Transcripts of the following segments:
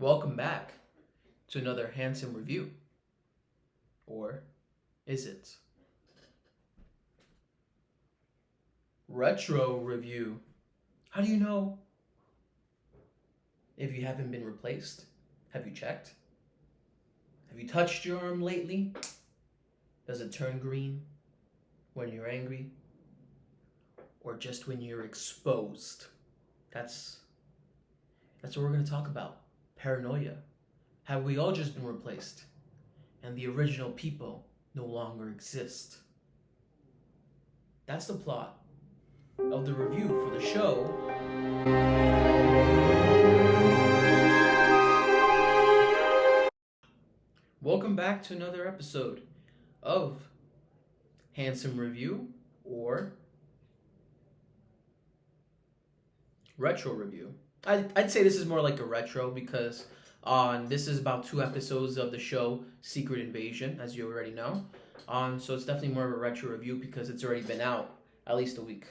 Welcome back to another handsome review. Or is it? Retro review. How do you know if you haven't been replaced? Have you checked? Have you touched your arm lately? Does it turn green when you're angry? Or just when you're exposed? That's what we're gonna talk about. Paranoia. Have we all just been replaced? And the original people no longer exist. That's the plot of the review for the show. Welcome back to another episode of Handsome Review or Retro Review. I'd say this is more like a retro because this is about 2 episodes of the show Secret Invasion, as you already know. So it's definitely more of a retro review because it's already been out at least a week.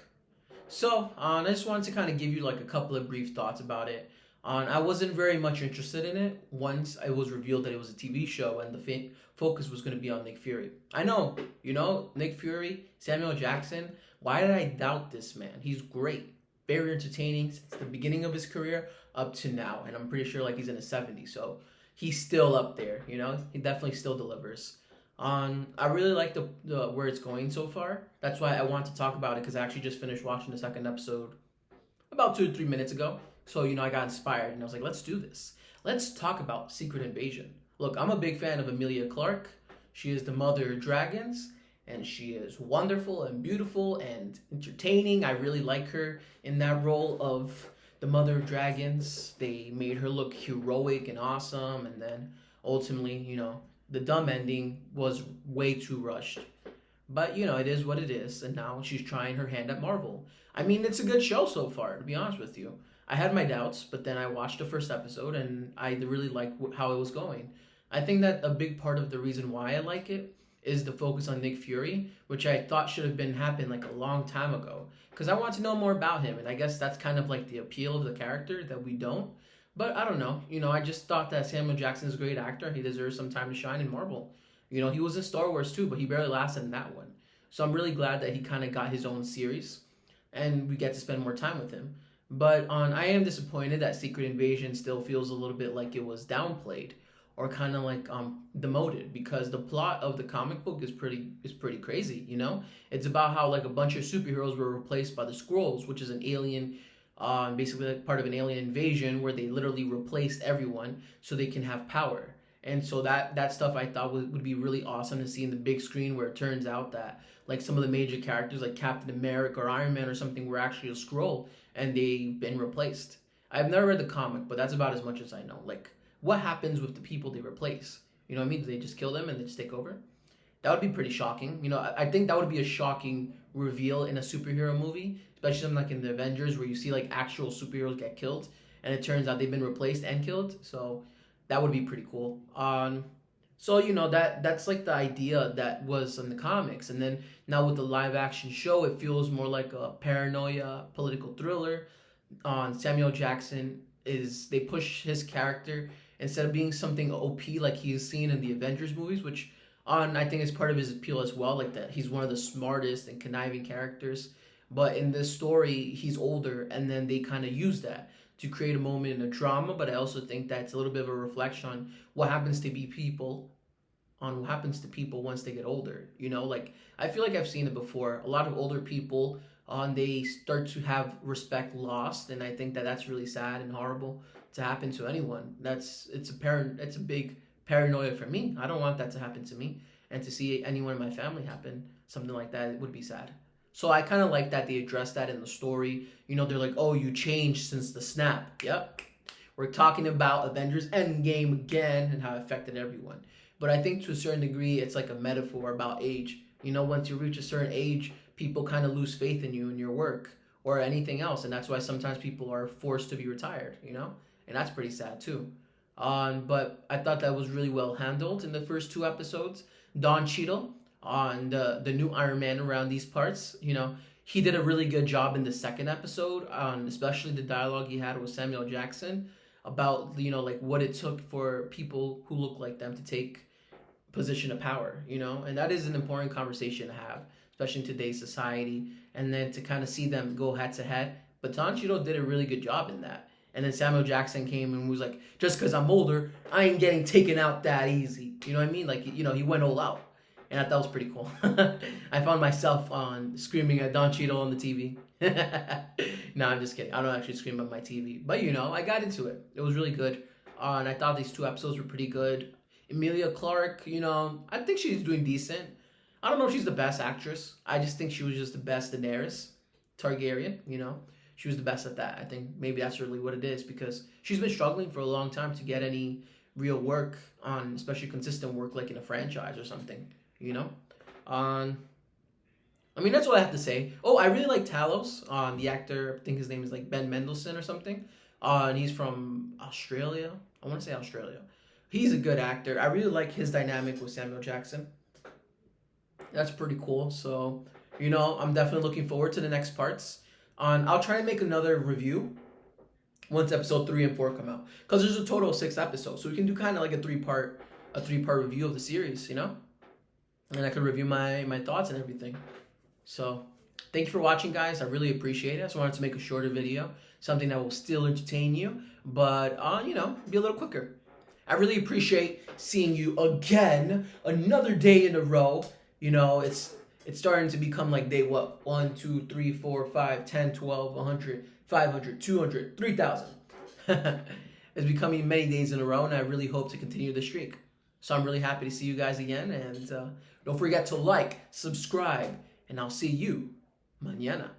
So I just wanted to kind of give you like a couple of brief thoughts about it. I wasn't very much interested in it once it was revealed that it was a TV show and the focus was going to be on Nick Fury. I know, Nick Fury, Samuel Jackson. Why did I doubt this man? He's great. Very entertaining since the beginning of his career up to now, and I'm pretty sure like he's in his 70s, so he's still up there. He definitely still delivers. I really like the where it's going so far. That's why I want to talk about it because I actually just finished watching the second episode about 2 to 3 minutes ago. So I got inspired and I was like, let's do this. Let's talk about Secret Invasion. Look, I'm a big fan of Emilia Clarke. She is the mother of dragons. And she is wonderful and beautiful and entertaining. I really like her in that role of the Mother of Dragons. They made her look heroic and awesome. And then ultimately, the dumb ending was way too rushed. But, it is what it is. And now she's trying her hand at Marvel. I mean, it's a good show so far, to be honest with you. I had my doubts, but then I watched the first episode and I really liked how it was going. I think that a big part of the reason why I like it is the focus on Nick Fury, which I thought should have happened like a long time ago. Because I want to know more about him, and I guess that's kind of like the appeal of the character that we don't. But I don't know. I just thought that Samuel Jackson is a great actor. He deserves some time to shine in Marvel. He was in Star Wars too, but he barely lasted in that one. So I'm really glad that he kind of got his own series, and we get to spend more time with him. But I am disappointed that Secret Invasion still feels a little bit like it was downplayed or kind of like demoted, because the plot of the comic book is pretty crazy. It's about how like a bunch of superheroes were replaced by the Skrulls, which is an alien, basically like part of an alien invasion where they literally replaced everyone so they can have power. And so that stuff I thought would be really awesome to see in the big screen, where it turns out that like some of the major characters like Captain America or Iron Man or something were actually a Skrull and they've been replaced. I've never read the comic, but that's about as much as I know. Like, what happens with the people they replace? You know what I mean? Do they just kill them and they just take over? That would be pretty shocking. I think that would be a shocking reveal in a superhero movie, especially something like in the Avengers where you see like actual superheroes get killed and it turns out they've been replaced and killed. So that would be pretty cool. So that's like the idea that was in the comics, and then now with the live action show, it feels more like a paranoia political thriller. Samuel Jackson they push his character instead of being something OP like he's seen in the Avengers movies, which I think is part of his appeal as well, like that he's one of the smartest and conniving characters. But in this story, he's older, and then they kind of use that to create a moment in a drama. But I also think that it's a little bit of a reflection on what happens to people once they get older. Like I feel like I've seen it before. A lot of older people, they start to have respect lost, and I think that that's really sad and horrible to happen to anyone. It's a big paranoia for me. I don't want that to happen to me, and to see anyone in my family happen something like that, it would be sad. So I kind of like that they address that in the story. They're like, oh, you changed since the snap. Yep, we're talking about Avengers Endgame again and how it affected everyone. But I think to a certain degree, it's like a metaphor about age. Once you reach a certain age, people kind of lose faith in you and your work or anything else, and that's why sometimes people are forced to be retired. And that's pretty sad too. But I thought that was really well handled in the first 2 episodes. Don Cheadle, on the new Iron Man around these parts, he did a really good job in the second episode, especially the dialogue he had with Samuel Jackson. about, you know, like what it took for people who look like them to take position of power, you know, and that is an important conversation to have, especially in today's society. And then to kind of see them go head to head. But Don Cheadle did a really good job in that. And then Samuel Jackson came and was like, just because I'm older, I ain't getting taken out that easy. You know what I mean? Like, you know, he went all out. And I thought that was pretty cool. I found myself on screaming at Don Cheadle on the TV. No, I'm just kidding. I don't actually scream at my TV. But, you know, I got into it. It was really good. And I thought these 2 episodes were pretty good. Emilia Clarke, you know, I think she's doing decent. I don't know if she's the best actress. I just think she was just the best Daenerys Targaryen, you know. She was the best at that. I think maybe that's really what it is, because she's been struggling for a long time to get any real work on, especially consistent work like in a franchise or something, you know. I mean, that's what I have to say. Oh, I really like Talos, the actor. I think his name is like Ben Mendelsohn or something. And he's from Australia. I want to say Australia. He's a good actor. I really like his dynamic with Samuel Jackson. That's pretty cool. So, you know, I'm definitely looking forward to the next parts. I'll try and make another review once episode 3 and 4 come out, because there's a total of 6 episodes, so we can do kind of like a three-part review of the series, you know, and I could review my thoughts and everything. So, thank you for watching, guys. I really appreciate it. I just wanted to make a shorter video, something that will still entertain you, but you know, be a little quicker. I really appreciate seeing you again, another day in a row. You know, it's starting to become like day what? 1, 2, 3, 4, 5, 10, 12, 100, 500, 200, 3,000. It's becoming many days in a row, and I really hope to continue the streak. So I'm really happy to see you guys again, and don't forget to like, subscribe, and I'll see you mañana.